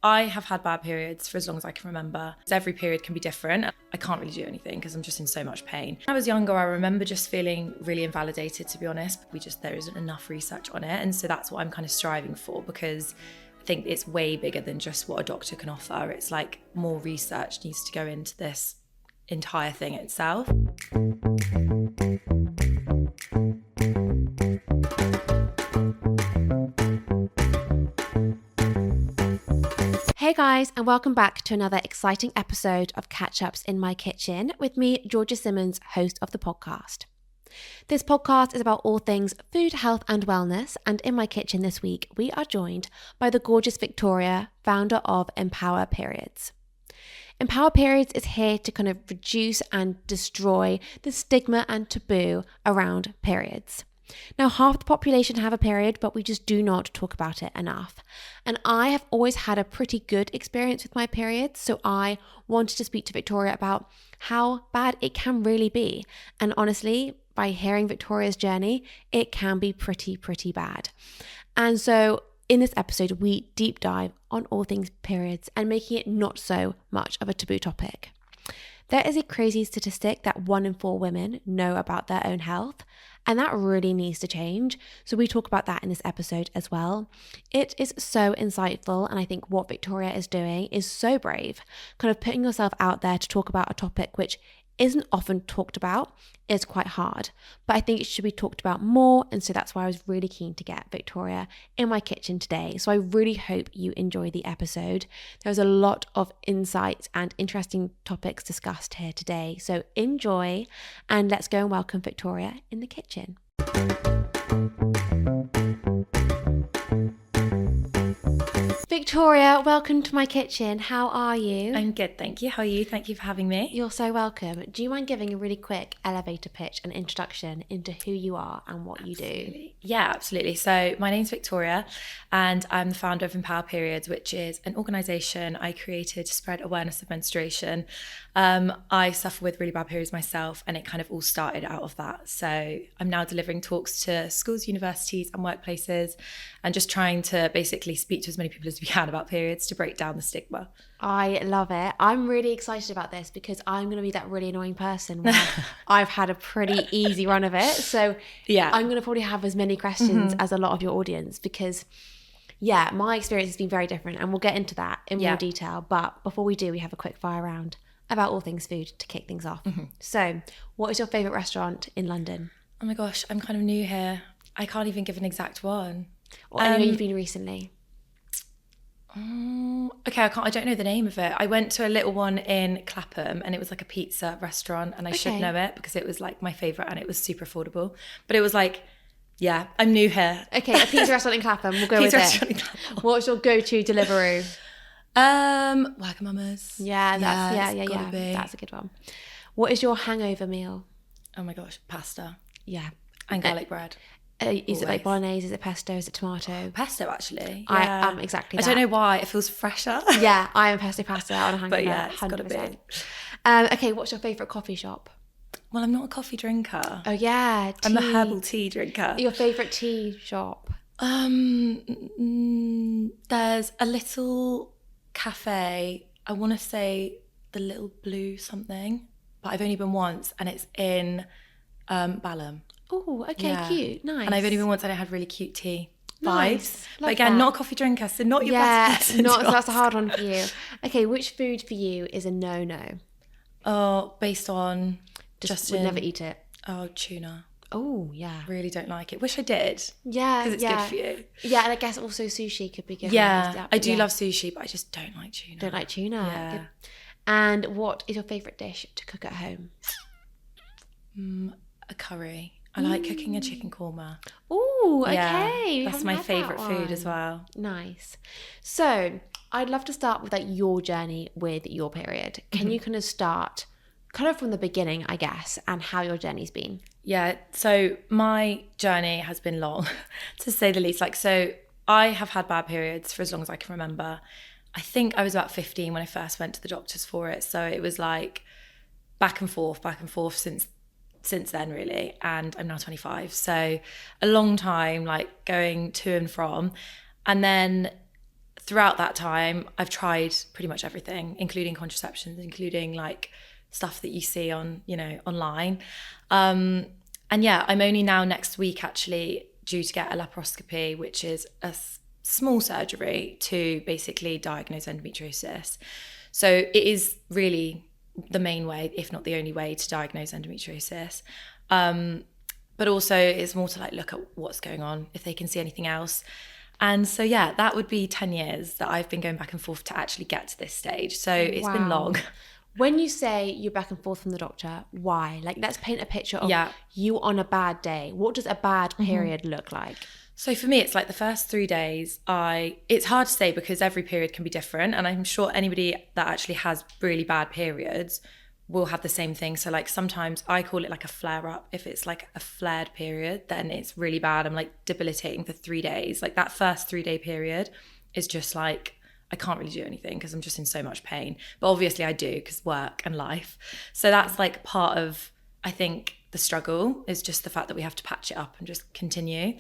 I have had bad periods for as long as I can remember. Every period can be different. I can't really do anything because I'm just in so much pain. When I was younger, I remember just feeling really invalidated, to be honest. There isn't enough research on it. And so that's what I'm kind of striving for, because I think it's way bigger than just what a doctor can offer. It's like more research needs to go into this entire thing itself. Hey guys, and welcome back to another exciting episode of Catch-Ups in My Kitchen with me, Georgia Simmons, host of the podcast. This podcast is about all things food, health and wellness, and in my kitchen this week, we are joined by the gorgeous Victoria, founder of Empower Periods. Empower Periods is here to kind of reduce and destroy the stigma and taboo around periods. Now, half the population have a period, but we just do not talk about it enough. And I have always had a pretty good experience with my periods, so I wanted to speak to Victoria about how bad it can really be. And honestly, by hearing Victoria's journey, it can be pretty bad. And so in this episode, we deep dive on all things periods and making it not so much of a taboo topic. There is a crazy statistic that 1 in 4 women know about their own health, and that really needs to change. So we talk about that in this episode as well. It is so insightful, and I think what Victoria is doing is so brave, kind of putting yourself out there to talk about a topic which isn't often talked about. Is quite hard, but I think it should be talked about more, and so that's why I was really keen to get Victoria in my kitchen today. So I really hope you enjoy the episode. There's a lot of insights and interesting topics discussed here today, so enjoy, and let's go and welcome Victoria in the kitchen. Victoria, welcome to my kitchen. How are you? I'm good, thank you. How are you? Thank you for having me. You're so welcome. Do you mind giving a really quick elevator pitch and introduction into who you are and what you do? Yeah, absolutely. So my name's Victoria, and I'm the founder of Empower Periods, which is an organisation I created to spread awareness of menstruation. I suffer with really bad periods myself, and it kind of all started out of that. So I'm now delivering talks to schools, universities and workplaces, and just trying to basically speak to as many people as we can about periods to break down the stigma. I love it. I'm really excited about this because I'm going to be that really annoying person where I've had a pretty easy run of it. So yeah, I'm going to probably have as many questions as a lot of your audience because yeah, my experience has been very different, and we'll get into that in more detail. But before we do, we have a quick fire round about all things food to kick things off. So what is your favourite restaurant in London? Oh my gosh, I'm kind of new here. I can't even give an exact one. Or anywhere you've been recently? Okay, I don't know the name of it. I went to a little one in Clapham, and it was like a pizza restaurant, and I should know it because it was like my favourite and it was super affordable. But it was like, yeah, I'm new here. Okay, a pizza restaurant in Clapham. We'll go with it. What's your go-to Deliveroo? Wagamama's. Yeah, that's a good one. What is your hangover meal? Oh my gosh, pasta. Yeah. And garlic bread. Is it like bolognese? Is it pesto? Is it tomato? Pesto, actually. Yeah. I am exactly that. I don't know why. It feels fresher. Yeah, I am pesto pasta on a hangover. But yeah, it's 100%. Gotta be. Okay, what's your favourite coffee shop? Well, I'm not a coffee drinker. Oh yeah, tea. I'm a herbal tea drinker. Your favourite tea shop? There's a little cafe. I want to say the Little Blue something, but I've only been once, and it's in Balham. Oh, okay, cute, nice. And I've only been once, and I had really cute tea nice. vibes. But again, not a coffee drinker, so not your best person. So that's a hard one for you. Okay, which food for you is a no-no? Oh, based on just would never eat it. Oh, tuna. Oh, yeah. Really don't like it. Wish I did. Yeah, because it's good for you. Yeah, and I guess also sushi could be good. Yeah, I do love sushi, but I just don't like tuna. Don't like tuna. Yeah. Good. And what is your favourite dish to cook at home? A curry. I like cooking a chicken korma. Oh, okay. Yeah, that's my favourite food as well. Nice. So I'd love to start with like your journey with your period. Can you kind of start kind of from the beginning, I guess, and how your journey's been? Yeah, so my journey has been long, to say the least. Like, so I have had bad periods for as long as I can remember. I think I was about 15 when I first went to the doctors for it. So it was like back and forth since then, really. And I'm now 25. So a long time, like going to and from. And then throughout that time, I've tried pretty much everything, including contraceptions, including like stuff that you see on, online. And yeah, I'm only now next week actually due to get a laparoscopy, which is a small surgery to basically diagnose endometriosis. So it is really the main way, if not the only way, to diagnose endometriosis. But also it's more to like look at what's going on, if they can see anything else. And so, yeah, that would be 10 years that I've been going back and forth to actually get to this stage. So it's been long. When you say you're back and forth from the doctor, why? Like, let's paint a picture of you on a bad day. What does a bad period look like? So for me, it's like the first 3 days, it's hard to say because every period can be different. And I'm sure anybody that actually has really bad periods will have the same thing. So like sometimes I call it like a flare up. If it's like a flared period, then it's really bad. I'm like debilitating for 3 days. Like that first 3 day period is just like, I can't really do anything because I'm just in so much pain. But obviously I do because work and life. So that's like part of, I think, the struggle is just the fact that we have to patch it up and just continue.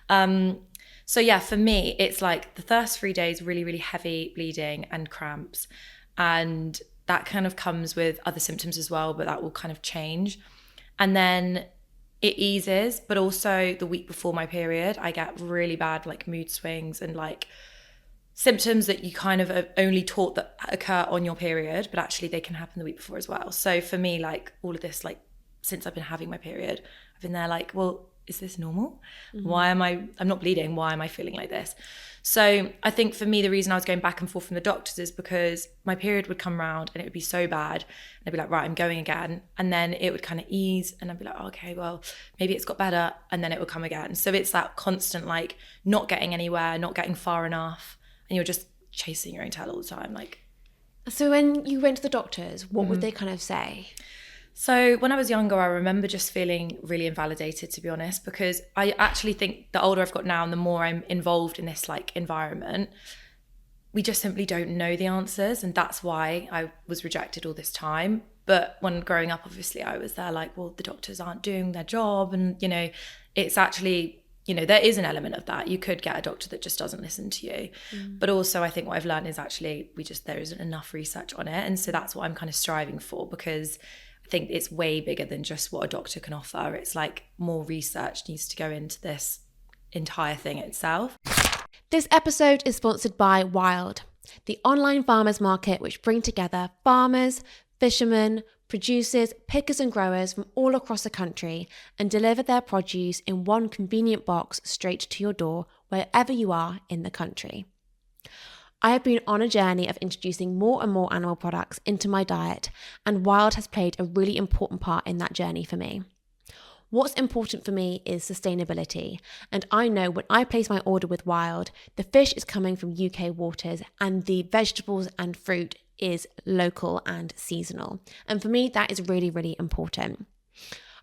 So yeah, for me, it's like the first 3 days, really, really heavy bleeding and cramps. And that kind of comes with other symptoms as well, but that will kind of change. And then it eases, but also the week before my period, I get really bad like mood swings and like symptoms that you kind of are only taught that occur on your period, but actually they can happen the week before as well. So for me, like all of this, like since I've been having my period, I've been there like, well, is this normal? I'm not bleeding. Why am I feeling like this? So I think for me, the reason I was going back and forth from the doctors is because my period would come around and it would be so bad. And I'd be like, right, I'm going again. And then it would kind of ease and I'd be like, oh, okay, well, maybe it's got better. And then it would come again. So it's that constant, like not getting anywhere, not getting far enough. And you're just chasing your own tail all the time. Like, so when you went to the doctors, what would they kind of say? So when I was younger, I remember just feeling really invalidated, to be honest, because I actually think the older I've got now and the more I'm involved in this like environment, we just simply don't know the answers. And that's why I was rejected all this time. But when growing up, obviously, I was there like, well, the doctors aren't doing their job. And, it's actually, there is an element of that. You could get a doctor that just doesn't listen to you. But also I think what I've learned is actually there isn't enough research on it. And so that's what I'm kind of striving for, because I think it's way bigger than just what a doctor can offer. It's like more research needs to go into this entire thing itself. This episode is sponsored by Wild, the online farmers market which bring together farmers, fishermen, producers, pickers and growers from all across the country and deliver their produce in one convenient box straight to your door wherever you are in the country. I have been on a journey of introducing more and more animal products into my diet, and Wild has played a really important part in that journey for me. What's important for me is sustainability, and I know when I place my order with Wild, the fish is coming from UK waters and the vegetables and fruit is local and seasonal. And for me, that is really, really important.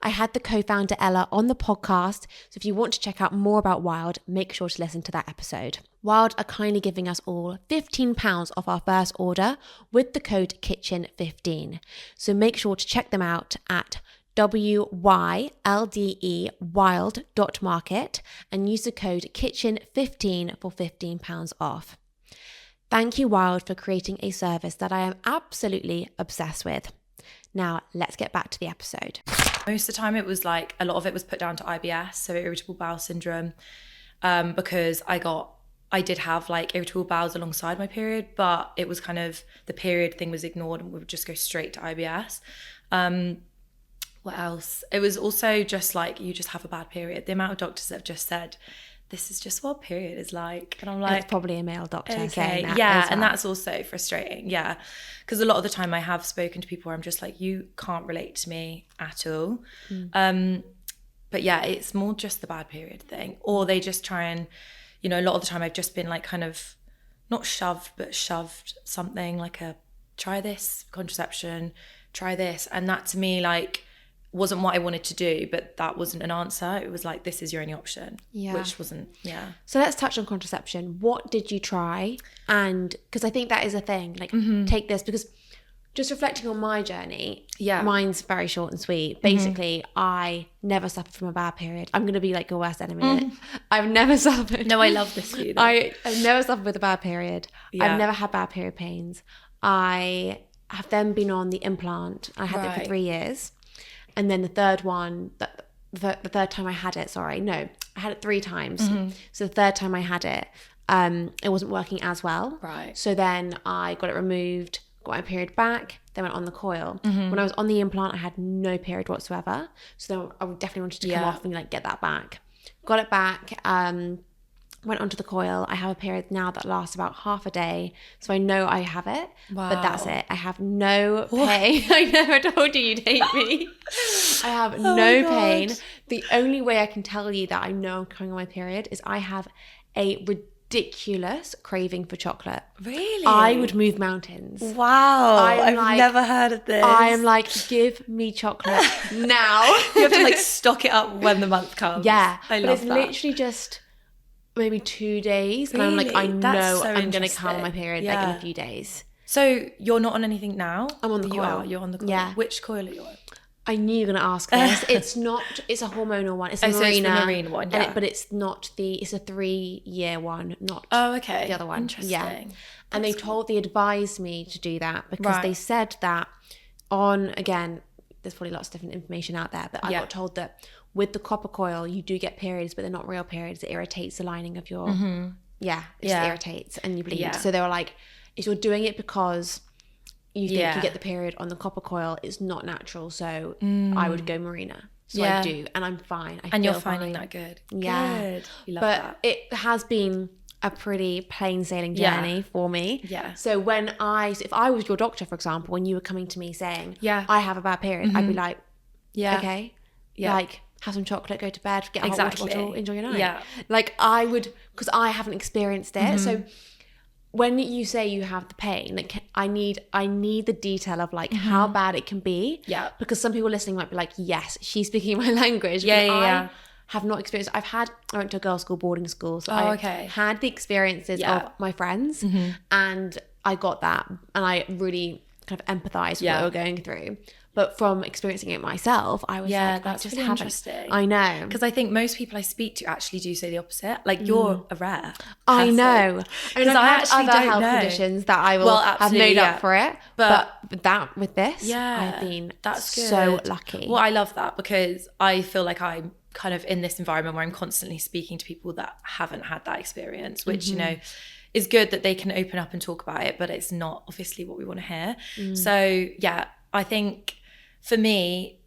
I had the co-founder Ella on the podcast, so if you want to check out more about Wild, make sure to listen to that episode. Wild are kindly giving us all £15 off our first order with the code KITCHEN15. So make sure to check them out at WYLDE wild.market and use the code KITCHEN15 for £15 off. Thank you, Wild, for creating a service that I am absolutely obsessed with. Now, let's get back to the episode. Most of the time it was like, a lot of it was put down to IBS, so irritable bowel syndrome, because I did have like irritable bowels alongside my period, but it was kind of, the period thing was ignored and we would just go straight to IBS. What else? It was also just like, you just have a bad period. The amount of doctors that have just said, this is just what a period is like. And I'm like... And it's probably a male doctor saying that. Yeah, as well. And that's also frustrating. Yeah. Because a lot of the time I have spoken to people where I'm just like, you can't relate to me at all. But yeah, it's more just the bad period thing. Or they just try and, a lot of the time I've just been like kind of, not shoved, but shoved something like try this contraception, try this. And that to me, like, wasn't what I wanted to do, but that wasn't an answer. It was like, this is your only option, which wasn't, So let's touch on contraception. What did you try? And because I think that is a thing, like take this, because just reflecting on my journey, Yeah. mine's very short and sweet. Basically, I never suffered from a bad period. I'm going to be like your worst enemy. I've never suffered. No, I love this for you, though. I've never suffered with a bad period. Yeah. I've never had bad period pains. I have then been on the implant. I had it for 3 years. And then the third one, the third time I had it, I had it 3 times. So the third time I had it, it wasn't working as well. Right. So then I got it removed, got my period back, then went on the coil. When I was on the implant, I had no period whatsoever. So then I definitely wanted to come off and like get that back. Got it back, went onto the coil. I have a period now that lasts about half a day. So I know I have it, but that's it. I have no pain. I never told you you'd hate me. I have no pain. The only way I can tell you that I know I'm coming on my period is I have a ridiculous craving for chocolate. Really? I would move mountains. Wow. I've never heard of this. I am like, give me chocolate now. You have to like stock it up when the month comes. Yeah. I love but it's that. literally just maybe 2 days. And Really? I'm like, I That's know so I'm going to come on my interesting. period like in a few days. So you're not on anything now? I'm on the coil. You're on the coil. Yeah. Which coil are you on? I knew you were going to ask this. It's a hormonal one. It's a So Mirena. it's the Mirena one, yeah. But it's not it's a 3-year one, not okay. the other one. Interesting. Yeah. And they advised me to do that because they said that again, there's probably lots of different information out there, but I got told that with the copper coil, you do get periods, but they're not real periods. It irritates the lining of your, it just irritates and you bleed. Yeah. So they were like, if you're doing it because you think you get the period on the copper coil, it's not natural. So I would go Mirena. So I do, and I'm fine. And you're finding that good. Yeah. Good. You love that. It has been a pretty plain sailing journey for me. Yeah. So if I was your doctor, for example, when you were coming to me saying, I have a bad period, I'd be like, okay, like have some chocolate, go to bed, get a hot water bottle, enjoy your night. Yeah. Like I would, because I haven't experienced it. So when you say you have the pain, like I need the detail of like how bad it can be. Yeah. Because some people listening might be like, yes, she's speaking my language. I have not experienced. I went to a girls' school, boarding school. So I had the experiences of my friends and I got that. And I really kind of empathized with what they were going through. But from experiencing it myself, I was like, that's just really haven't. Interesting. I know. Because I think most people I speak to actually do say the opposite. Like you're a rare person. I know. Because I had actually other don't health know. conditions that I will have made up for it. But with this, I've been so lucky. Well, I love that because I feel like I'm kind of in this environment where I'm constantly speaking to people that haven't had that experience, which, you know, is good that they can open up and talk about it, but it's not obviously what we want to hear. So yeah, I think for me,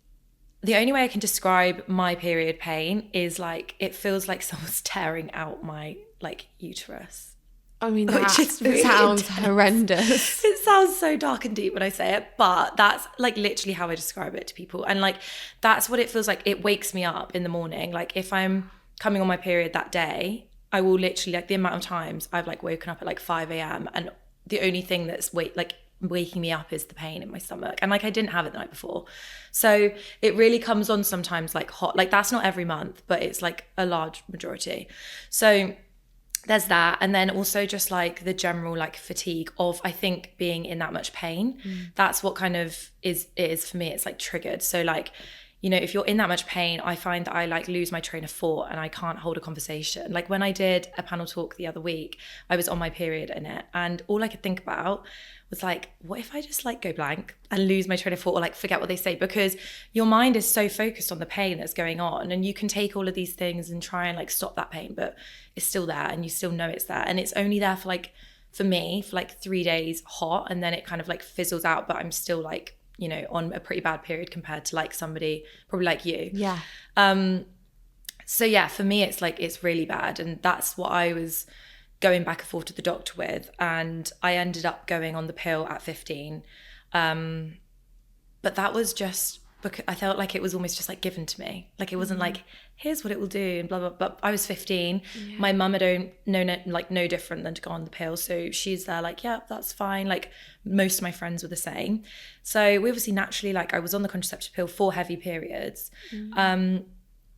the only way I can describe my period pain is like, it feels like someone's tearing out my like uterus. I mean, which is really sounds intense. Horrendous. It sounds so dark and deep when I say it, but that's like literally how I describe it to people. And like, that's what it feels like. It wakes me up in the morning. Like if I'm coming on my period that day, I will literally, like the amount of times I've like woken up at like 5 a.m. and the only thing that's waking me up is the pain in my stomach. And like I didn't have it the night before. So it really comes on sometimes like hot. Like that's not every month, but it's like a large majority. So there's that. And then also just like the general like fatigue of, I think, being in that much pain. That's what kind of is for me. It's like triggered. So like, you know, if you're in that much pain, I find that I like lose my train of thought and I can't hold a conversation. Like when I did a panel talk the other week, I was on my period in it. And all I could think about was like, what if I just like go blank and lose my train of thought or like forget what they say? Because your mind is so focused on the pain that's going on, and you can take all of these things and try and like stop that pain, but it's still there and you still know it's there. And it's only there for like, for me, for like 3 days hot, and then it kind of like fizzles out, but I'm still like, you know, on a pretty bad period compared to like somebody probably like you. Yeah. So yeah, for me, it's like, it's really bad. And that's what I was going back and forth to the doctor with. And I ended up going on the pill at 15. But that was just because I felt like it was almost just like given to me. Like it wasn't like, here's what it will do and blah, blah, blah. But I was 15. Yeah. My mum had known like no different than to go on the pill. So she's there like, yeah, that's fine. Like most of my friends were the same. So we obviously naturally, like I was on the contraceptive pill for heavy periods.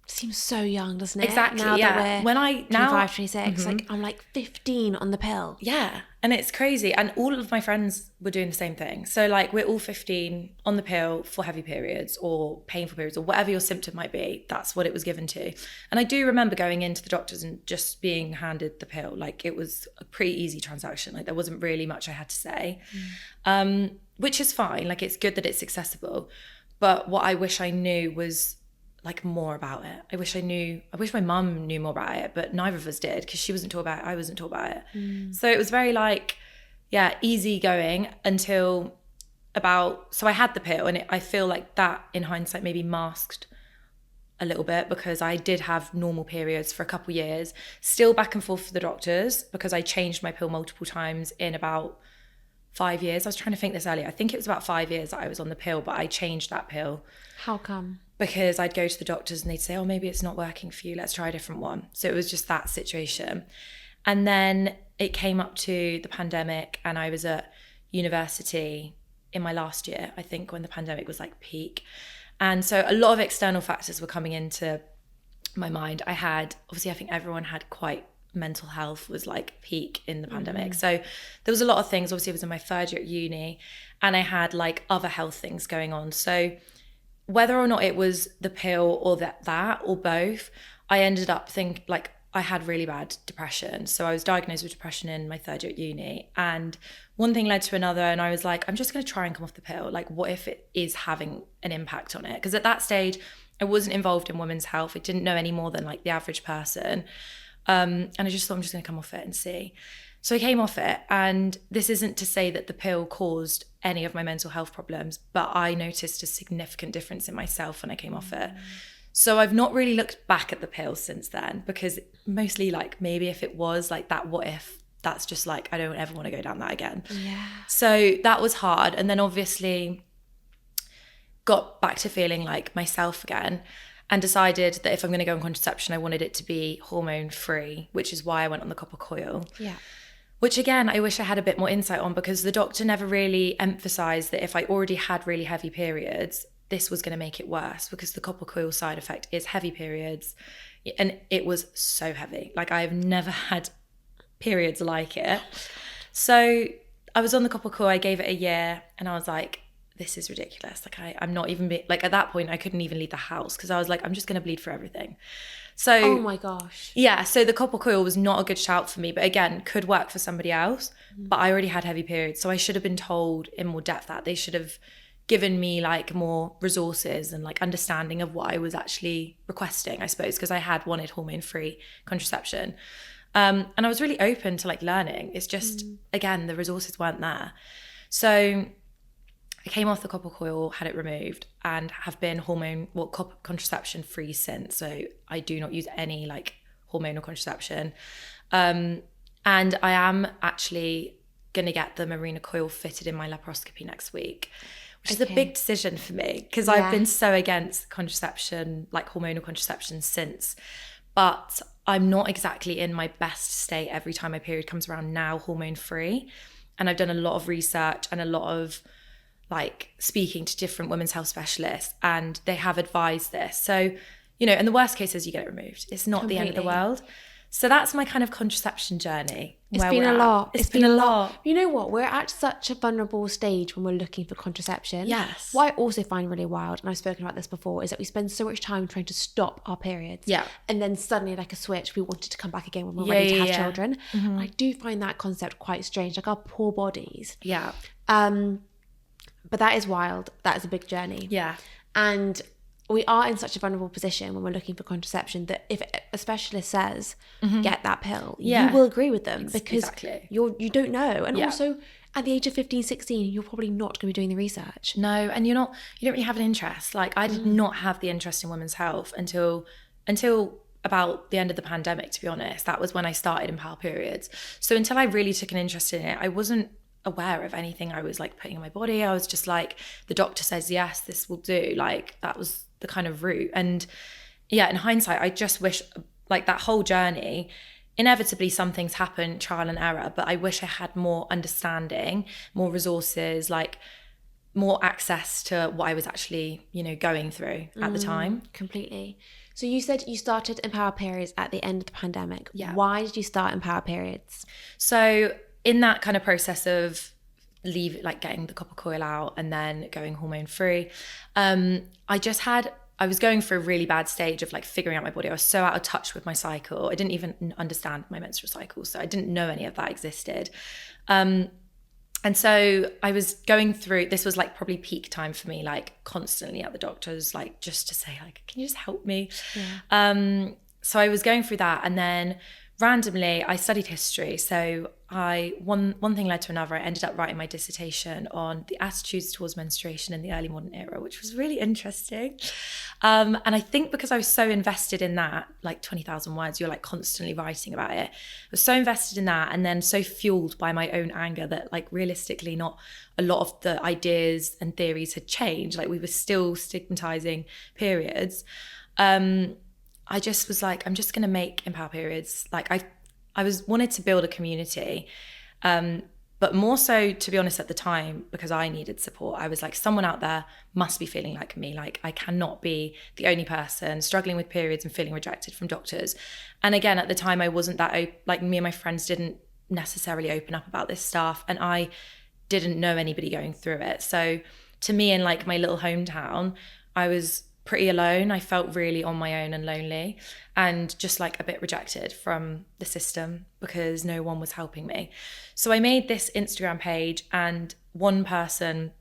Seems so young, doesn't it? Exactly. Now yeah. that we're when I 25, 26, like I'm like 15 on the pill. Yeah. And it's crazy. And all of my friends were doing the same thing. So like we're all 15 on the pill for heavy periods or painful periods or whatever your symptom might be. That's what it was given to. And I do remember going into the doctors and just being handed the pill. Like it was a pretty easy transaction. Like there wasn't really much I had to say, which is fine. Like it's good that it's accessible. But what I wish I knew was like more about it. I wish my mum knew more about it, but neither of us did because she wasn't taught about it, I wasn't taught about it. So it was very like, easy going until so I had the pill and I feel like that in hindsight maybe masked a little bit because I did have normal periods for a couple of years, still back and forth for the doctors because I changed my pill multiple times in about 5 years. I was trying to think this earlier. I think it was about 5 years that I was on the pill, but I changed that pill. How come? Because I'd go to the doctors and they'd say, oh, maybe it's not working for you. Let's try a different one. So it was just that situation. And then it came up to the pandemic and I was at university in my last year, I think, when the pandemic was like peak. And so a lot of external factors were coming into my mind. I think everyone had quite mental health was like peak in the pandemic. So there was a lot of things. Obviously I was in my third year at uni and I had like other health things going on. So whether or not it was the pill or that or both, I ended up I had really bad depression. So I was diagnosed with depression in my third year at uni and one thing led to another and I was like, I'm just going to try and come off the pill. Like what if it is having an impact on it? Because at that stage I wasn't involved in women's health. I didn't know any more than like the average person. And I just thought I'm just going to come off it and see. So I came off it, and this isn't to say that the pill caused any of my mental health problems, but I noticed a significant difference in myself when I came off it. So I've not really looked back at the pill since then, because mostly like maybe if it was like that what if, that's just like I don't ever want to go down that again. Yeah. So that was hard. And then obviously got back to feeling like myself again. And decided that if I'm going to go on contraception, I wanted it to be hormone free, which is why I went on the copper coil. Yeah. Which again, I wish I had a bit more insight on, because the doctor never really emphasized that if I already had really heavy periods, this was going to make it worse, because the copper coil side effect is heavy periods. And it was so heavy. Like I have never had periods like it. So I was on the copper coil, I gave it a year and I was like, this is ridiculous. Like I'm not even like at that point I couldn't even leave the house because I was like, I'm just going to bleed for everything. So oh my gosh. Yeah, so the copper coil was not a good shout for me, but again, could work for somebody else. But I already had heavy periods, so I should have been told in more depth that they should have given me like more resources and like understanding of what I was actually requesting, I suppose, because I wanted hormone-free contraception. And I was really open to like learning. It's just again, the resources weren't there. So I came off the copper coil, had it removed, and have been contraception free since. So I do not use any like hormonal contraception. And I am actually going to get the Mirena coil fitted in my laparoscopy next week, which is a big decision for me because I've been so against contraception, like hormonal contraception since. But I'm not exactly in my best state every time my period comes around now, hormone free. And I've done a lot of research and a lot of like speaking to different women's health specialists, and they have advised this. So, you know, and the worst case is you get it removed. It's not the end of the world. So that's my kind of contraception journey. It's been a lot. It's been a lot. You know what? We're at such a vulnerable stage when we're looking for contraception. Yes. What I also find really wild, and I've spoken about this before, is that we spend so much time trying to stop our periods. Yeah. And then suddenly, like a switch, we wanted to come back again when we're ready to have children. Mm-hmm. I do find that concept quite strange. Like our poor bodies. Yeah. But that is wild. That is a big journey. Yeah. And we are in such a vulnerable position when we're looking for contraception that if a specialist says, get that pill, you will agree with them because you don't know. And also at the age of 15, 16, you're probably not going to be doing the research. No, and you don't really have an interest. Like I did not have the interest in women's health until about the end of the pandemic, to be honest. That was when I started in Empower Periods. So until I really took an interest in it, I wasn't aware of anything I was like putting in my body. I was just like, the doctor says yes, this will do. Like that was the kind of route. And yeah, in hindsight, I just wish like that whole journey, inevitably some things happen, trial and error, but I wish I had more understanding, more resources, like more access to what I was actually, you know, going through at the time. Completely. So you said you started Empower Periods at the end of the pandemic. Yeah. Why did you start Empower Periods? So in that kind of process of getting the copper coil out and then going hormone free, I was going through a really bad stage of like figuring out my body. I was so out of touch with my cycle. I didn't even understand my menstrual cycle, so I didn't know any of that existed. And so I was going through, this was like probably peak time for me, like constantly at the doctor's, like just to say like, can you just help me? Yeah. So I was going through that, and then randomly I studied history. So one thing led to another. I ended up writing my dissertation on the attitudes towards menstruation in the early modern era, which was really interesting. And I think because I was so invested in that, like 20,000 words, you're like constantly writing about it. I was so invested in that, and then so fueled by my own anger that like realistically not a lot of the ideas and theories had changed. Like we were still stigmatizing periods. I just was like, I'm just going to make Empower Periods. Like I wanted to build a community, but more so, to be honest, at the time, because I needed support. I was like, someone out there must be feeling like me. Like I cannot be the only person struggling with periods and feeling rejected from doctors. And again, at the time, I wasn't that like me and my friends didn't necessarily open up about this stuff, and I didn't know anybody going through it. So to me, in like my little hometown, I was pretty alone. I felt really on my own and lonely, and just like a bit rejected from the system because no one was helping me. So I made this Instagram page, and one person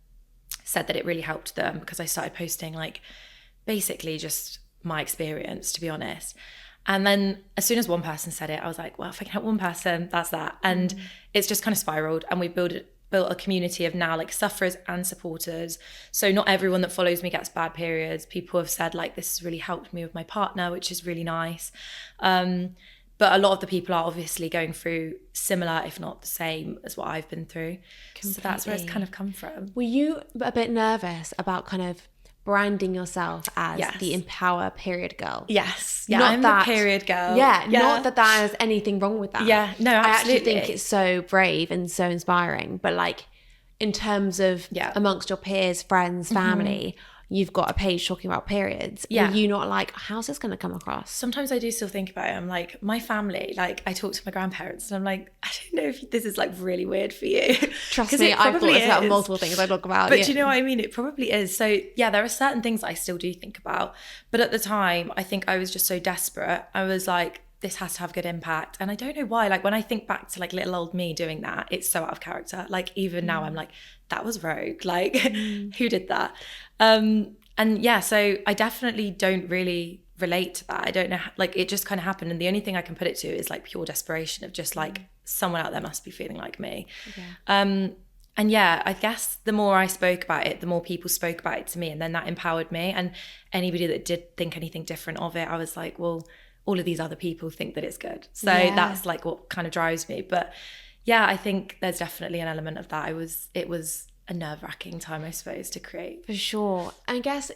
said that it really helped them because I started posting like basically just my experience, to be honest. And then as soon as one person said it, I was like, well, if I can help one person, that's that. And it's just kind of spiraled, and we built a community of now like sufferers and supporters. So not everyone that follows me gets bad periods. People have said like, this has really helped me with my partner, which is really nice. But a lot of the people are obviously going through similar, if not the same as what I've been through. Completely. So that's where it's kind of come from. Were you a bit nervous about kind of branding yourself as the Empower Period Girl? Yes. Yeah, I'm the period girl. Yeah, not that there's anything wrong with that. Yeah, no, absolutely. I actually think it's so brave and so inspiring. But like in terms of amongst your peers, friends, family, you've got a page talking about periods. Yeah. Were you not like, how's this going to come across? Sometimes I do still think about it. I'm like, my family, like I talk to my grandparents and I'm like, I don't know if this is like really weird for you. Trust me, I've thought this about multiple things I talk about. But do you know what I mean? It probably is. So yeah, there are certain things I still do think about. But at the time, I think I was just so desperate. I was like, this has to have good impact. And I don't know why. Like when I think back to like little old me doing that, it's so out of character. Like even now I'm like, that was rogue. Like who did that? And yeah, so I definitely don't really relate to that. I don't know, like it just kind of happened. And the only thing I can put it to is like pure desperation of just like someone out there must be feeling like me. Okay. And yeah, I guess the more I spoke about it, the more people spoke about it to me. And then that empowered me. And anybody that did think anything different of it, I was like, well, all of these other people think that it's good. So that's like what kind of drives me. But yeah, I think there's definitely an element of that. It was a nerve-wracking time, I suppose, to create. For sure. I guess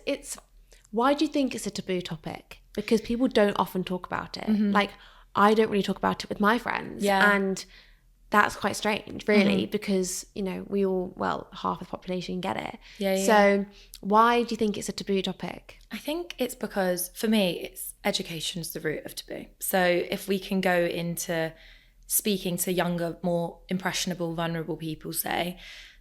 why do you think it's a taboo topic? Because people don't often talk about it. Like I don't really talk about it with my friends. Yeah. And that's quite strange, really, because, you know, we all, well, half the population get it. Yeah. So why do you think it's a taboo topic? I think it's because, for me, education's the root of taboo. So if we can go into speaking to younger, more impressionable, vulnerable people, say,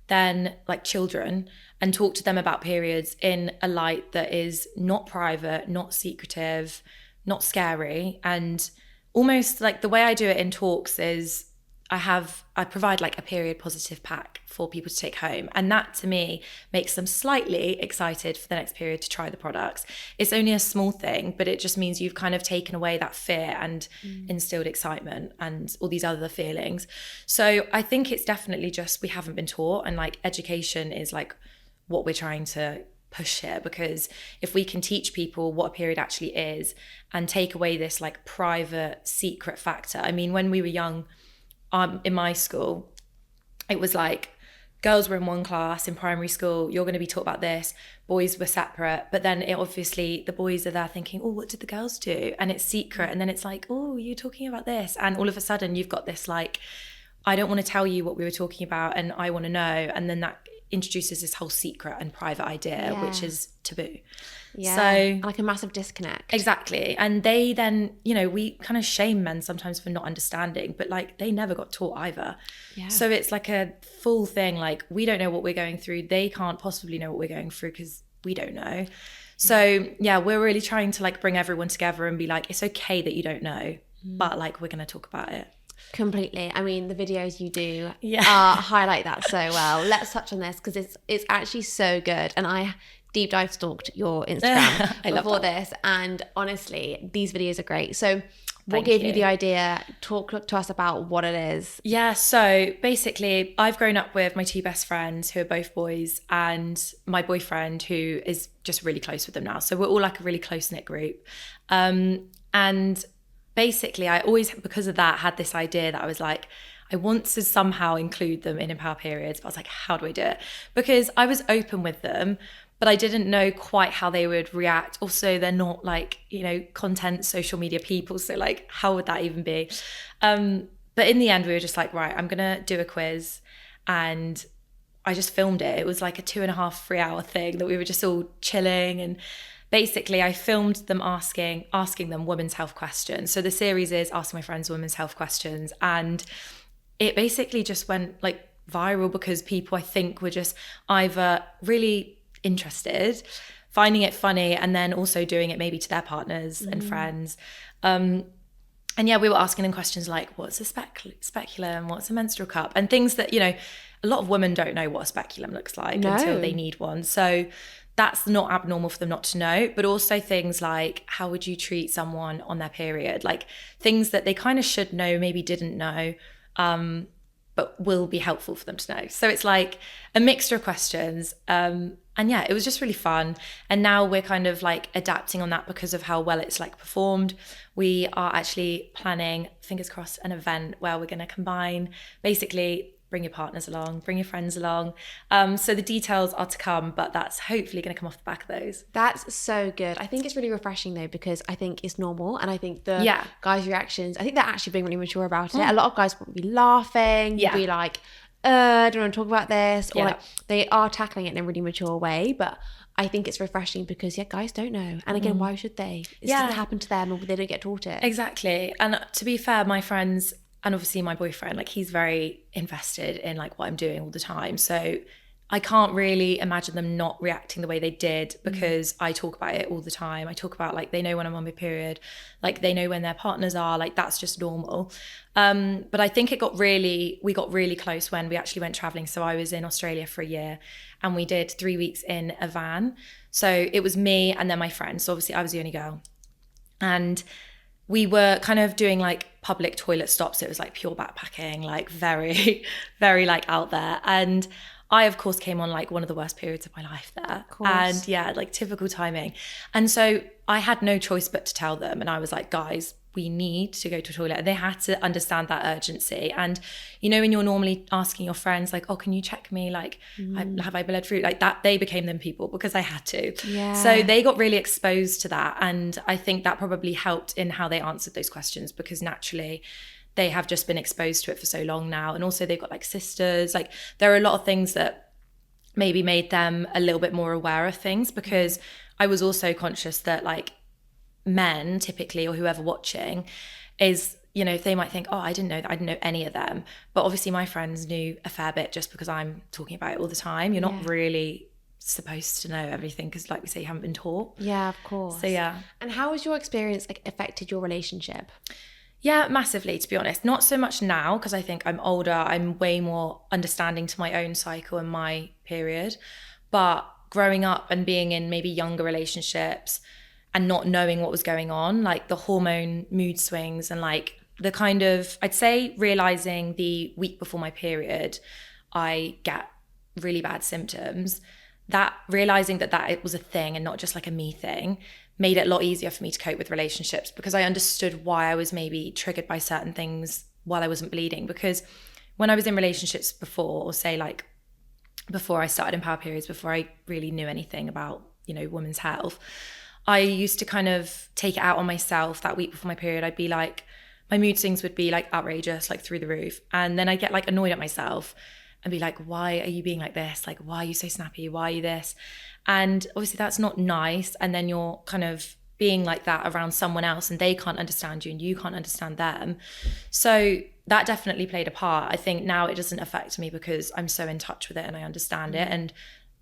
then like children, and talk to them about periods in a light that is not private, not secretive, not scary. And almost like the way I do it in talks is I provide like a period positive pack for people to take home. And that to me makes them slightly excited for the next period to try the products. It's only a small thing, but it just means you've kind of taken away that fear and instilled excitement and all these other feelings. So I think it's definitely just, we haven't been taught, and like education is like what we're trying to push here, because if we can teach people what a period actually is and take away this like private secret factor. I mean, when we were young, in my school, it was like girls were in one class in primary school, you're going to be taught about this, boys were separate, but then obviously the boys are there thinking, oh, what did the girls do? And it's secret, and then it's like, oh, you're talking about this, and all of a sudden you've got this like, I don't want to tell you what we were talking about and I want to know, and then that introduces this whole secret and private idea, which is taboo. Yeah, so like a massive disconnect. Exactly. And they then, we kind of shame men sometimes for not understanding, but like they never got taught either. Yeah. So it's like a full thing, like we don't know what we're going through. They can't possibly know what we're going through because we don't know. So yeah, we're really trying to like bring everyone together and be like, it's okay that you don't know, but like we're going to talk about it. Completely. I mean, the videos you do highlight that so well. Let's touch on this because it's actually so good. And I deep dive stalked your Instagram before this, and honestly, these videos are great. So what gave you the idea? Talk to us about what it is. Yeah, so basically I've grown up with my two best friends who are both boys and my boyfriend who is just really close with them now. So we're all like a really close-knit group. And basically I always, because of that, had this idea that I was like, I want to somehow include them in Empower Periods. But I was like, how do I do it? Because I was open with them, but I didn't know quite how they would react. Also, they're not like, content social media people. So like, how would that even be? But in the end, we were just like, right, I'm going to do a quiz. And I just filmed it. It was like a 2.5-3 hour thing that we were just all chilling. And basically I filmed them asking them women's health questions. So the series is asking my friends women's health questions. And it basically just went like viral because people, I think, were just either really interested, finding it funny, and then also doing it maybe to their partners and friends. And yeah, we were asking them questions like, what's a speculum? What's a menstrual cup? And things that, a lot of women don't know what a speculum looks like until they need one. So that's not abnormal for them not to know, but also things like, how would you treat someone on their period? Like things that they kind of should know, maybe didn't know, but will be helpful for them to know. So it's like a mixture of questions. And yeah, it was just really fun. And now we're kind of like adapting on that because of how well it's like performed. We are actually planning, fingers crossed, an event where we're going to combine, basically bring your partners along, bring your friends along. So the details are to come, but that's hopefully going to come off the back of those. That's so good. I think it's really refreshing though, because I think it's normal. And I think the guys' reactions, I think they're actually being really mature about it. A lot of guys will be laughing, be like, I don't want to talk about this, or like they are tackling it in a really mature way. But I think it's refreshing because guys don't know, and again, why should they? It doesn't happen to them, or they don't get taught it. Exactly. And to be fair, my friends and obviously my boyfriend, like he's very invested in like what I'm doing all the time, so I can't really imagine them not reacting the way they did, because I talk about it all the time. I talk about like, they know when I'm on my period, like they know when their partners are, like that's just normal. But I think we got really close when we actually went traveling. So I was in Australia for a year and we did 3 weeks in a van. So it was me and then my friend. So obviously I was the only girl. And we were kind of doing like public toilet stops. It was like pure backpacking, like very, very like out there. And I, of course, came on like one of the worst periods of my life there. And yeah, like typical timing. And so I had no choice but to tell them. And I was like, guys, we need to go to a toilet. And they had to understand that urgency. And, when you're normally asking your friends like, oh, can you check me? Like, have I bled through? Like that, they became them people because I had to. Yeah. So they got really exposed to that. And I think that probably helped in how they answered those questions, because naturally they have just been exposed to it for so long now. And also they've got like sisters, like there are a lot of things that maybe made them a little bit more aware of things, because I was also conscious that like men typically, or whoever watching is, they might think, oh, I didn't know any of them. But obviously my friends knew a fair bit just because I'm talking about it all the time. You're not really supposed to know everything because like we say, you haven't been taught. Yeah, of course. So yeah. And how has your experience like affected your relationship? Yeah, massively, to be honest. Not so much now because I think I'm older. I'm way more understanding to my own cycle and my period. But growing up and being in maybe younger relationships and not knowing what was going on, like the hormone mood swings and like the kind of, I'd say realizing the week before my period, I get really bad symptoms. That realizing that it was a thing and not just like a me thing made it a lot easier for me to cope with relationships, because I understood why I was maybe triggered by certain things while I wasn't bleeding. Because when I was in relationships before, or say like before I started Empower Periods, before I really knew anything about, women's health, I used to kind of take it out on myself that week before my period. I'd be like, my mood swings would be like outrageous, like through the roof. And then I'd get like annoyed at myself. and be like, why are you being like this? Like, why are you so snappy? Why are you this? And obviously that's not nice. And then you're kind of being like that around someone else and they can't understand you and you can't understand them. So that definitely played a part. I think now it doesn't affect me because I'm so in touch with it and I understand it. And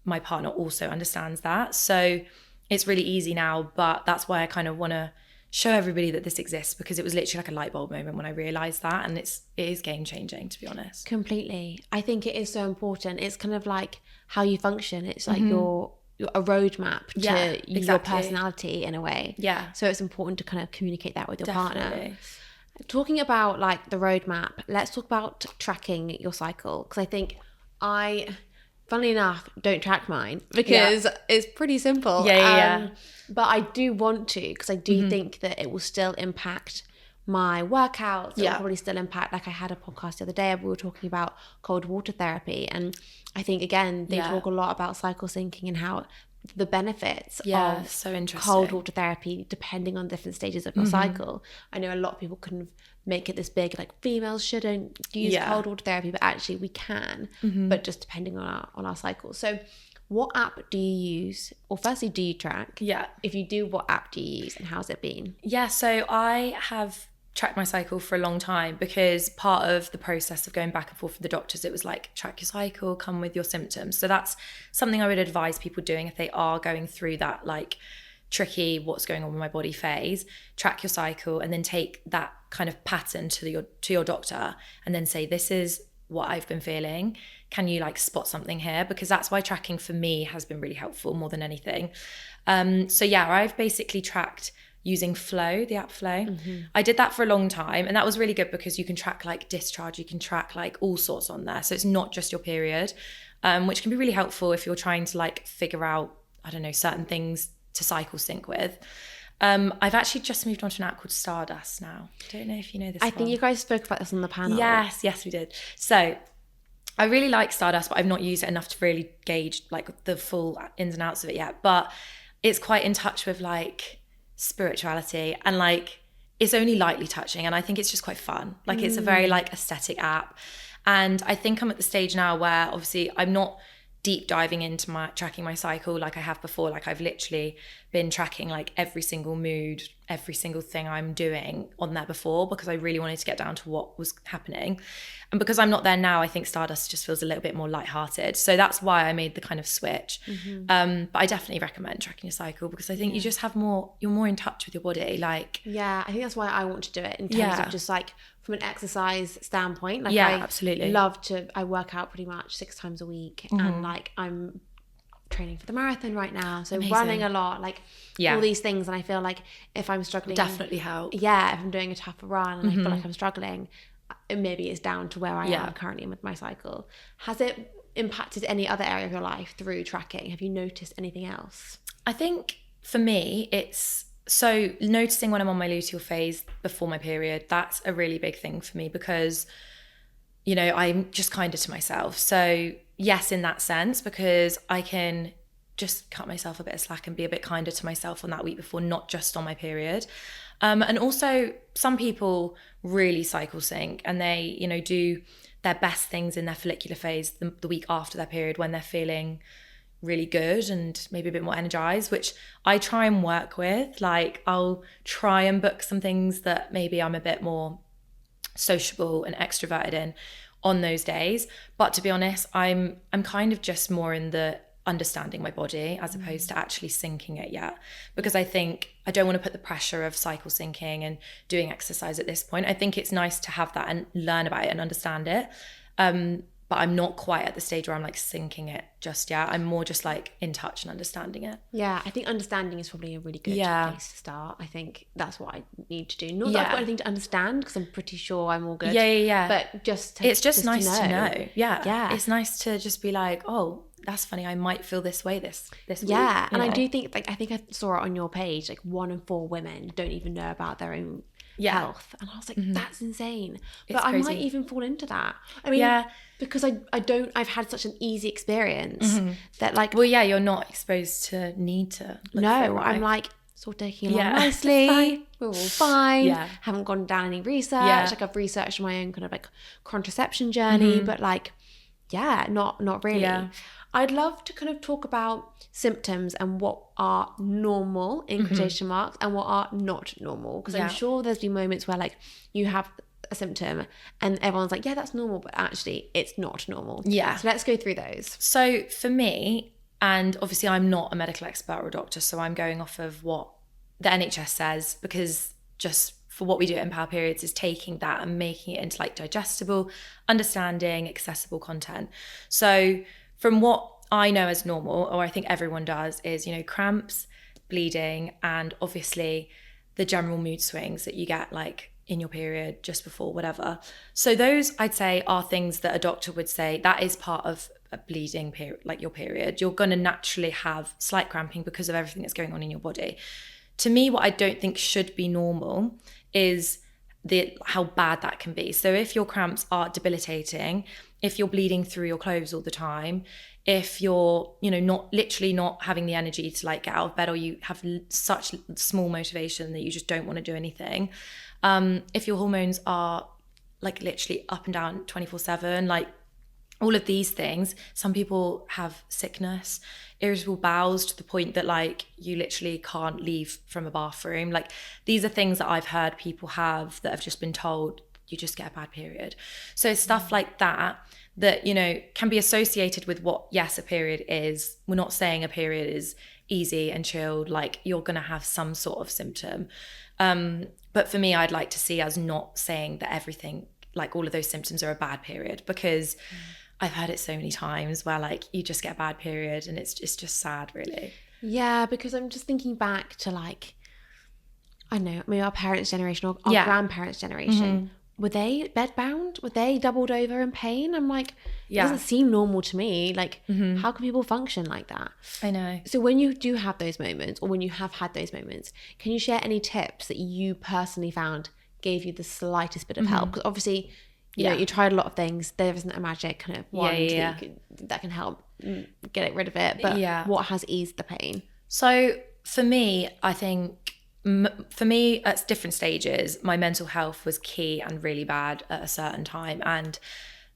my partner also understands that. So it's really easy now, but that's why I kind of want to show everybody that this exists, because it was literally like a light bulb moment when I realized that, and it is game changing, to be honest. Completely. I think it is so important. It's kind of like how you function. It's like you're a roadmap to your personality in a way. Yeah. So it's important to kind of communicate that with your Definitely. partner. Talking about like the roadmap, let's talk about tracking your cycle, because I think funnily enough, don't track mine because it's pretty simple. But I do want to, because I do think that it will still impact my workouts. It will probably still impact, like I had a podcast the other day, we were talking about cold water therapy. And I think, again, they talk a lot about cycle syncing and how the benefits of so interesting. Cold water therapy, depending on different stages of your cycle. I know a lot of people couldn't make it this big, like females shouldn't use cold water therapy, but actually we can, but just depending on our cycle. So what app do you use? Or firstly, do you track? Yeah. If you do, what app do you use and how's it been? Yeah, so I have tracked my cycle for a long time, because part of the process of going back and forth with the doctors, it was like, track your cycle, come with your symptoms. So that's something I would advise people doing if they are going through that like tricky what's going on with my body phase. Track your cycle and then take that kind of pattern to your doctor and then say, this is what I've been feeling. Can you like spot something here? Because that's why tracking for me has been really helpful more than anything. So yeah, I've basically tracked using Flow, the app Flow. I did that for a long time, and that was really good because you can track like discharge, you can track like all sorts on there. So it's not just your period, which can be really helpful if you're trying to like figure out, I don't know, certain things to cycle sync with. I've actually just moved on to an app called Stardust now. I don't know if you know this I think you guys spoke about this on the panel. Yes, we did. So I really like Stardust, but I've not used it enough to really gauge like the full ins and outs of it yet. But it's quite in touch with like spirituality, and like it's only lightly touching, and I think it's just quite fun. Like it's a very like aesthetic app, and I think I'm at the stage now where obviously I'm not deep diving into my tracking my cycle like I have before. Like I've literally been tracking like every single mood, every single thing I'm doing on there before, because I really wanted to get down to what was happening. And because I'm not there now, I think Stardust just feels a little bit more lighthearted. So that's why I made the kind of switch. But I definitely recommend tracking your cycle, because I think you just have you're more in touch with your body. Like, yeah, I think that's why I want to do it in terms of just like from an exercise standpoint. Like absolutely. I work out pretty much 6 times a week, and like I'm training for the marathon right now, so running a lot, like all these things. And I feel like if I'm struggling, definitely help. If I'm doing a tougher run and I feel like I'm struggling, maybe it's down to where I am currently with my cycle. Has it impacted any other area of your life through tracking? Have you noticed anything else? I think for me, it's so noticing when I'm on my luteal phase before my period. That's a really big thing for me, because you know, I'm just kinder to myself. So yes, in that sense, because I can just cut myself a bit of slack and be a bit kinder to myself on that week before, not just on my period. And also some people really cycle sync, and they, you know, do their best things in their follicular phase the week after their period, when they're feeling really good and maybe a bit more energized, which I try and work with. Like I'll try and book some things that maybe I'm a bit more sociable and extroverted in on those days. But to be honest, I'm kind of just more in the understanding my body as opposed to actually syncing it yet, because I think I don't want to put the pressure of cycle syncing and doing exercise at this point. I think it's nice to have that and learn about it and understand it, but I'm not quite at the stage where I'm like syncing it just yet. I'm more just like in touch and understanding it. Yeah, I think understanding is probably a really good place to start. I think that's what I need to do. Not that I've got anything to understand, because I'm pretty sure I'm all good. But it's just nice to know. Yeah. It's nice to just be like, oh, that's funny, I might feel this way this week. Yeah, and I do think, like, I think I saw it on your page, like 1 in 4 women don't even know about their own health. And I was like, that's insane. But I might even fall into that. I mean, because I've had such an easy experience that like... Well, you're not exposed to need to look fit, right? I'm like, it's all taking along nicely. We're all fine. Haven't gone down any research. Like I've researched my own kind of like contraception journey, but like, not really. Yeah. I'd love to kind of talk about symptoms and what are normal in quotation marks and what are not normal, because I'm sure there's been moments where like you have a symptom and everyone's like, yeah, that's normal, but actually it's not normal. Yeah. So let's go through those. So for me, and obviously I'm not a medical expert or a doctor, so I'm going off of what the NHS says, because just for what we do at Empower Periods is taking that and making it into like digestible, understanding, accessible content. So from what I know as normal, or I think everyone does, is, you know, cramps, bleeding, and obviously the general mood swings that you get like in your period, just before, whatever. So those, I'd say, are things that a doctor would say that is part of a bleeding period, like your period. You're going to naturally have slight cramping because of everything that's going on in your body. To me, what I don't think should be normal is how bad that can be. So if your cramps are debilitating, if you're bleeding through your clothes all the time, if you're, you know, not having the energy to like get out of bed, or you have such small motivation that you just don't want to do anything, if your hormones are like literally up and down 24/7, like all of these things. Some people have sickness, irritable bowels to the point that like you literally can't leave from a bathroom. Like these are things that I've heard people have that have just been told you just get a bad period. So stuff like that, you know, can be associated with what, yes, a period is. We're not saying a period is easy and chilled, like you're going to have some sort of symptom. But for me, I'd like to see us not saying that everything, like all of those symptoms are a bad period, because I've heard it so many times where like you just get a bad period and it's just sad, really. Yeah, because I'm just thinking back to like, I don't know, maybe our parents' generation or our grandparents' generation. Were they bedbound? Were they doubled over in pain? I'm like, it doesn't seem normal to me. Like, how can people function like that? I know. So when you do have those moments, or when you have had those moments, can you share any tips that you personally found gave you the slightest bit of help? Because obviously, you know, you tried a lot of things. There isn't a magic kind of wand that can help get rid of it. But what has eased the pain? So for me, I think, for me at different stages, my mental health was key and really bad at a certain time. And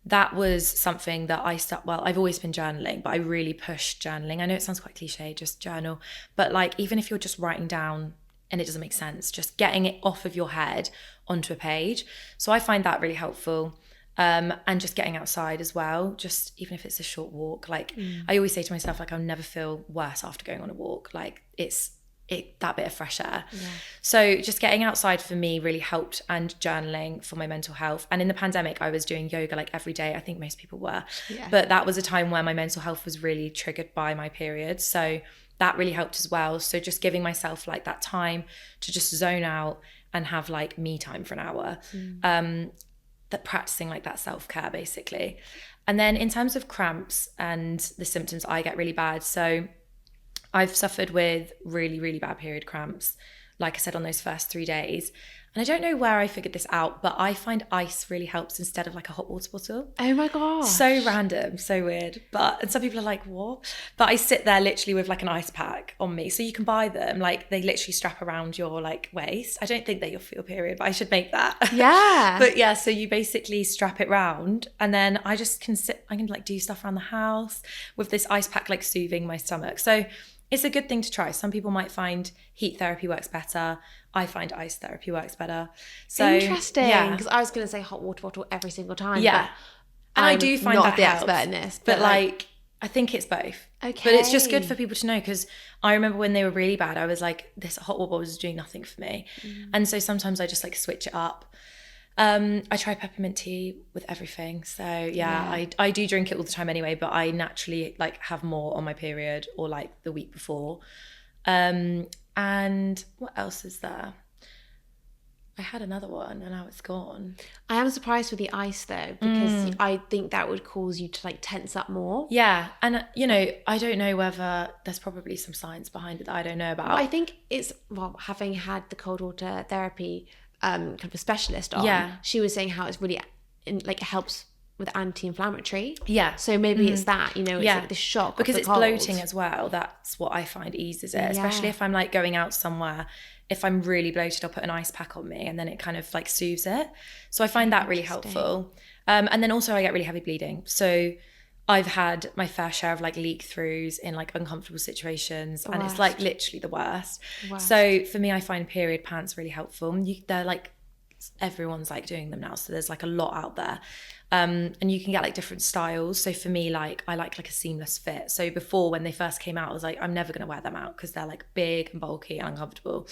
that was something that I've always been journaling, but I really pushed journaling. I know it sounds quite cliche, just journal. But like, even if you're just writing down and it doesn't make sense, just getting it off of your head onto a page. So I find that really helpful. And just getting outside as well, just even if it's a short walk. Like I always say to myself, like I'll never feel worse after going on a walk. Like that bit of fresh air. So just getting outside for me really helped, and journaling for my mental health. And in the pandemic, I was doing yoga like every day. I think most people were. But that was a time where my mental health was really triggered by my period. So that really helped as well. So just giving myself like that time to just zone out and have like me time for an hour. That practicing like that self-care basically. And then in terms of cramps and the symptoms, I get really bad. So I've suffered with really, really bad period cramps, like I said, on those first 3 days. And I don't know where I figured this out, but I find ice really helps instead of like a hot water bottle. Oh my gosh. So random, so weird. And some people are like, what? But I sit there literally with like an ice pack on me. So you can buy them, like they literally strap around your like waist. I don't think that you'll feel period, but I should make that. Yeah. But yeah, so you basically strap it round, and then I just I can like do stuff around the house with this ice pack, like soothing my stomach. So it's a good thing to try. Some people might find heat therapy works better. I find ice therapy works better. So interesting. Because I was going to say hot water bottle every single time. Yeah. And I do find not that the helps. expert in this. But like, I think it's both. Okay. But it's just good for people to know, because I remember when they were really bad, I was like, this hot water bottle was doing nothing for me. And so sometimes I just like switch it up. I try peppermint tea with everything. So I do drink it all the time anyway, but I naturally like have more on my period or like the week before. And what else is there? I had another one and now it's gone. I am surprised with the ice though, because I think that would cause you to like tense up more. Yeah. And you know, I don't know whether there's probably some science behind it that I don't know about. Well, I think it's, having had the cold water therapy kind of a specialist on, she was saying how it's really like it helps with anti-inflammatory. So maybe it's that, you know, it's like the shock because of the it's cold. Bloating as well. That's what I find eases it, especially if I'm like going out somewhere. If I'm really bloated, I'll put an ice pack on me and then it kind of like soothes it. So I find that really helpful. And then also I get really heavy bleeding. So I've had my fair share of like leak throughs in like uncomfortable situations, and it's like literally the worst. So for me, I find period pants really helpful. They're like, everyone's like doing them now, so there's like a lot out there. And you can get like different styles. So for me, like I like a seamless fit. So before, when they first came out, I was like, I'm never gonna wear them out because they're like big and bulky and uncomfortable.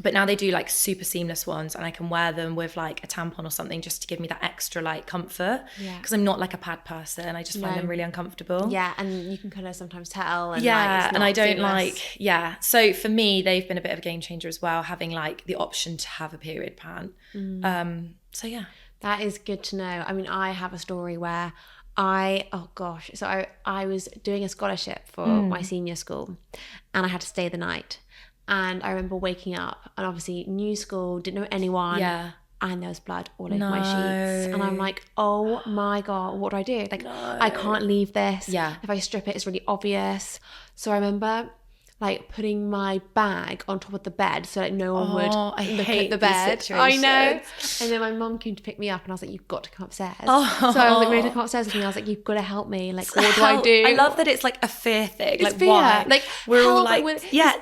But now they do like super seamless ones, and I can wear them with like a tampon or something just to give me that extra like comfort. Because I'm not like a pad person. I just find them really uncomfortable. Yeah, and you can kind of sometimes tell. And and I don't seamless. So for me, they've been a bit of a game changer as well, having like the option to have a period pant. So yeah. That is good to know. I mean, I have a story where I was doing a scholarship for my senior school, and I had to stay the night. And I remember waking up, and obviously new school, didn't know anyone. Yeah. And there was blood all over my sheets. And I'm like, oh my God, what do I do? Like, I can't leave this. Yeah. If I strip it, it's really obvious. So I remember like putting my bag on top of the bed so like no one would look at the bed. I know. And then my mum came to pick me up, and I was like, you've got to come upstairs. So I was like, ready to come upstairs with me. I was like, you've got to help me. Like, what do I do? I love that it's like a fear thing. It's like fear. Why? Like we're all like,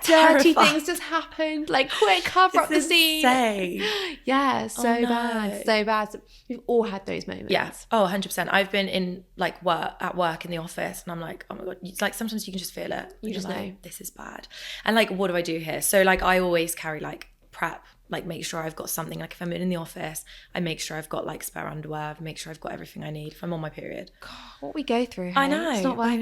dirty things just happened. Like, quick, cover up the scene. Yeah, so bad. So we've all had those moments. Yeah. 100%. I've been in like at work in the office, and I'm like, oh my God. It's like sometimes you can just feel it. You just know. Like, this is bad. And like, what do I do here? So like, I always carry like prep, like make sure I've got something. Like if I'm in the office, I make sure I've got like spare underwear, make sure I've got everything I need if I'm on my period. God, what we go through. I know. It's not worth it.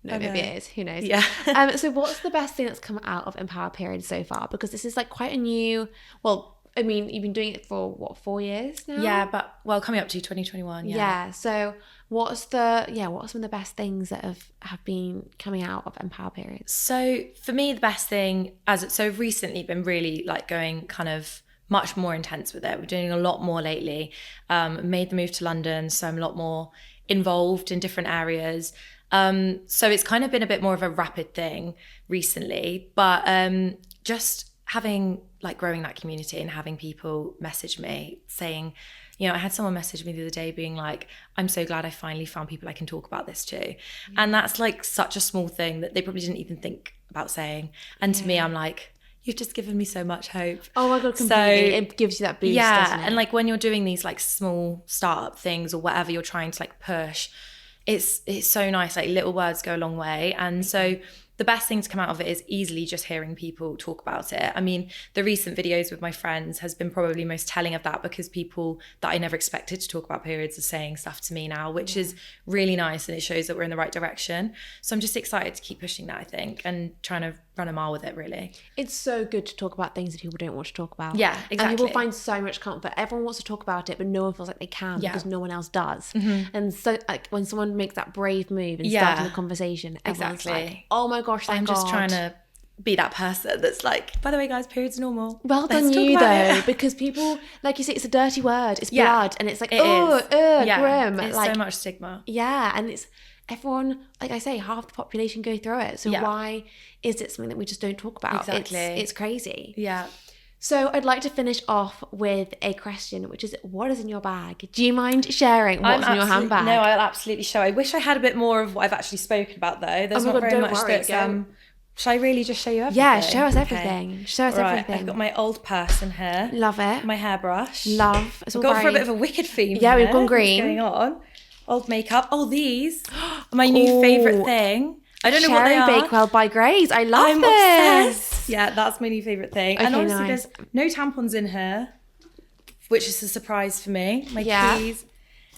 No, maybe it is. Who knows? Yeah. So what's the best thing that's come out of Empower Period so far? Because this is like quite a new, I mean, you've been doing it for what, 4 years now? Yeah, but coming up to 2021. Yeah. So what's some of the best things that have been coming out of Empower Periods? So for me, the best thing I've recently been really like going kind of much more intense with it. We're doing a lot more lately. Made the move to London, so I'm a lot more involved in different areas. So it's kind of been a bit more of a rapid thing recently, but just having like growing that community and having people message me saying, you know, I had someone message me the other day being like, I'm so glad I finally found people I can talk about this to. And that's like such a small thing that they probably didn't even think about saying. And to me, I'm like, you've just given me so much hope. Oh my God, completely. So, it gives you that boost, doesn't it? And like when you're doing these like small startup things or whatever you're trying to like push, it's so nice. Like little words go a long way. And so the best thing to come out of it is easily just hearing people talk about it. I mean, the recent videos with my friends has been probably most telling of that, because people that I never expected to talk about periods are saying stuff to me now, which is really nice, and it shows that we're in the right direction. So I'm just excited to keep pushing that, I think, and trying to run a mile with it, really. It's so good to talk about things that people don't want to talk about. Yeah, exactly. And people find so much comfort. Everyone wants to talk about it, but no one feels like they can because no one else does. And so like when someone makes that brave move and starting the conversation, everyone's like, oh my gosh, thank God. I'm just trying to be that person that's like, by the way guys, periods are normal. Well done you though, because people, like you say, it's a dirty word, it's blood, and it's like, grim. It's like, so much stigma. Yeah, and it's everyone, like I say, half the population go through it. So why is it something that we just don't talk about? Exactly. It's crazy. Yeah. So I'd like to finish off with a question, which is, what is in your bag? Do you mind sharing what's in your handbag? No, I'll absolutely show. I wish I had a bit more of what I've actually spoken about though. There's not very much that's... should I really just show you everything? Yeah, show us everything. Okay. Show us everything. I've got my old purse in here. Love it. My hairbrush. Love. It's all gone for a bit of a wicked theme. Yeah, we've gone green. What's going on? Old makeup. Oh, these are my new favourite thing. I don't know what they are. Cherry Bakewell by Grace. I love this. Obsessed. Yeah, that's my new favourite thing. Okay, and obviously there's no tampons in here, which is a surprise for me. My keys.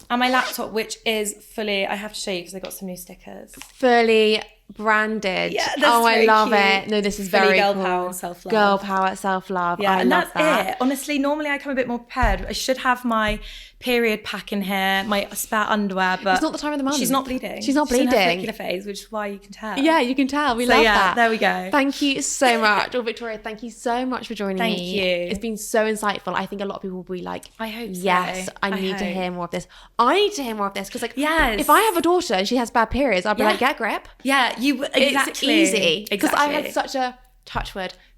And my laptop, which is fully, I have to show you because I got some new stickers. Fully branded. Yeah, that's I love cute. It. No, this is fully very girl cool. Power and self-love. Girl power, self-love. Yeah, I and love that's it. Honestly, normally I come a bit more prepared. I should have my period pack in here, my spare underwear, but it's not the time of the month. She's not bleeding. She's not bleeding. She's in her follicular phase, which is why you can tell. Yeah, you can tell. We love that. There we go. Thank you so much. Well, Victoria, thank you so much for joining me. Thank you. It's been so insightful. I think a lot of people will be like, I hope so. Yes, I need to hear more of this. I need to hear more of this because, like, if I have a daughter and she has bad periods, I'll be like, get grip. Yeah, you exactly. It's easy because I've had such a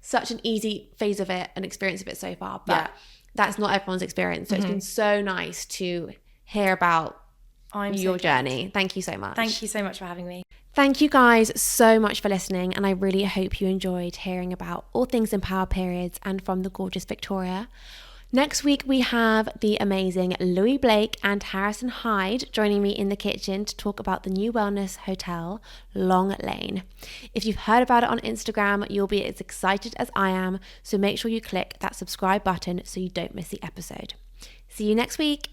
such an easy phase of it and experience of it so far, but that's not everyone's experience. So it's been so nice to hear about your journey. Thank you so much. Thank you so much for having me. Thank you guys so much for listening, and I really hope you enjoyed hearing about all things Empower Periods and from the gorgeous Victoria. Next week, we have the amazing Louis Blake and Harrison Hyde joining me in the kitchen to talk about the new wellness hotel, Long Lane. If you've heard about it on Instagram, you'll be as excited as I am, so make sure you click that subscribe button so you don't miss the episode. See you next week.